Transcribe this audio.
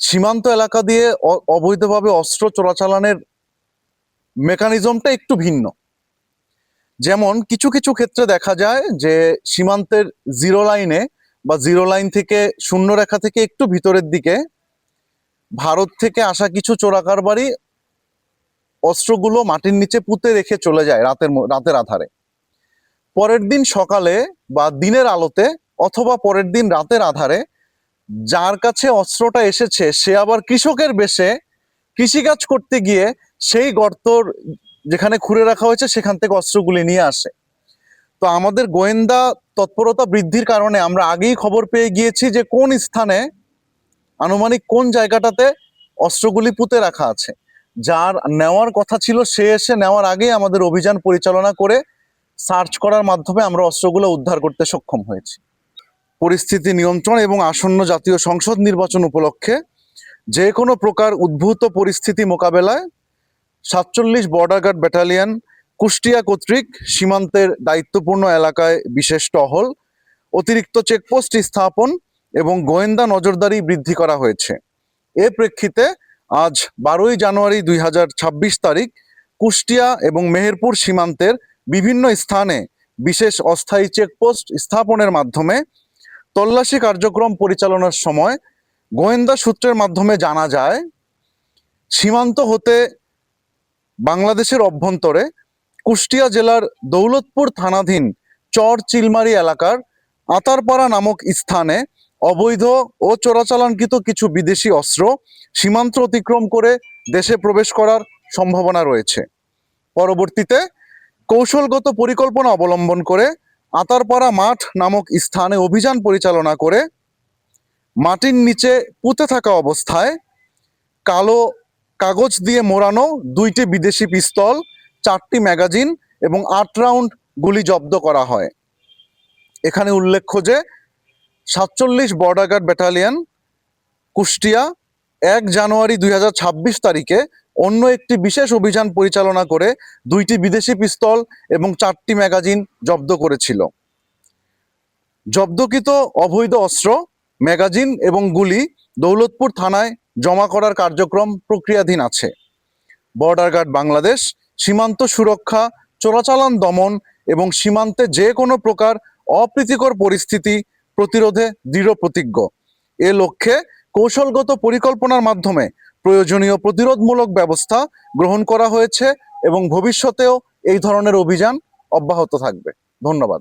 সীমান্ত এলাকা দিয়ে অবৈধভাবে অস্ত্র চোরাচালানের মেকানিজমটা একটু ভিন্ন। যেমন কিছু কিছু ক্ষেত্রে দেখা যায় যে সীমান্তের জিরো লাইনে বা জিরো লাইন থেকে শূন্য রেখা থেকে একটু ভিতরের দিকে ভারত থেকে আসা কিছু চোরাকারবারি অস্ত্রগুলো মাটির নিচে পুঁতে রেখে চলে যায় রাতের আধারে। পরের দিন সকালে বা দিনের আলোতে অথবা পরের দিন রাতের আধারে যার কাছে অস্ত্রটা এসেছে সে আবার কৃষকের বেশে কৃষিকাজ করতে গিয়ে সেই গর্তর যেখানে খুঁড়ে রাখা হয়েছে সেখান থেকে অস্ত্রগুলি নিয়ে আসে। তো আমাদের গোয়েন্দা তৎপরতা বৃদ্ধির কারণে আমরা আগেই খবর পেয়ে গিয়েছি যে কোন স্থানে আনুমানিক কোন জায়গাটাতে অস্ত্রগুলি পুঁতে রাখা আছে। যার নেওয়ার কথা ছিল সে এসে নেওয়ার আগেই আমাদের অভিযান পরিচালনা করে সার্চ করার মাধ্যমে আমরা অস্ত্রগুলো উদ্ধার করতে সক্ষম হয়েছি। পরিস্থিতি নিয়ন্ত্রণ এবং আসন্ন জাতীয় সংসদ নির্বাচন উপলক্ষে যে কোনো প্রকার উদ্ভূত পরিস্থিতি মোকাবেলায় ৪৭ বর্ডার গার্ড ব্যাটালিয়ন কুষ্টিয়া কর্তৃক সীমান্তের দায়িত্বপূর্ণ এলাকায় বিশেষ টহল, অতিরিক্ত চেকপোস্ট স্থাপন এবং গোয়েন্দা নজরদারি বৃদ্ধি করা হয়েছে। এ প্রেক্ষিতে আজ ১২ই জানুয়ারি ২০২৬ তারিখ কুষ্টিয়া এবং মেহেরপুর সীমান্তের বিভিন্ন স্থানে বিশেষ অস্থায়ী চেকপোস্ট স্থাপনের মাধ্যমে তল্লাশি কার্যক্রম পরিচালনার সময় গোয়েন্দা সূত্রের মাধ্যমে জানা যায় সীমান্ত হতে বাংলাদেশের অভ্যন্তরে কুষ্টিয়া জেলার দৌলতপুর থানাধীন চর চিলমারি এলাকার আতারপাড়া নামক স্থানে অবৈধ ও চোরাচালানকৃত কিছু বিদেশি অস্ত্র সীমান্ত অতিক্রম করে দেশে প্রবেশ করার সম্ভাবনা রয়েছে। পরবর্তীতে কৌশলগত পরিকল্পনা অবলম্বন করে আতারপাড়া মাঠ নামক স্থানে অভিযান পরিচালনা করে মাটির নিচে পুঁতে থাকা অবস্থায় কালো কাগজ দিয়ে মোড়ানো ২টি বিদেশি পিস্তল, ৪টি ম্যাগাজিন এবং ৮ রাউন্ড গুলি জব্দ করা হয়। এখানে উল্লেখ্য যে ৪৭ বর্ডার গার্ড ব্যাটালিয়ন কুষ্টিয়া ১ জানুয়ারি ২০২৬ তারিখে অন্য একটি বিশেষ অভিযান পরিচালনা করে ২টি বিদেশি পিস্তল এবং ৪টি ম্যাগাজিন জব্দ করেছিল। জব্দকৃত অবৈধ অস্ত্র, ম্যাগাজিন এবং গুলি দৌলতপুর থানায় জমা করার কার্যক্রম প্রক্রিয়াধীন আছে। বর্ডার গার্ড বাংলাদেশ সীমান্ত সুরক্ষা, চোরাচালান দমন এবং সীমান্তে যে কোনো প্রকার অপ্রীতিকর পরিস্থিতি প্রতিরোধে দৃঢ় প্রতিজ্ঞ। এ লক্ষ্যে কৌশলগত পরিকল্পনার মাধ্যমে প্রয়োজনীয় প্রতিরোধমূলক ব্যবস্থা গ্রহণ করা হয়েছে এবং ভবিষ্যতেও এই ধরনের অভিযান অব্যাহত থাকবে। ধন্যবাদ।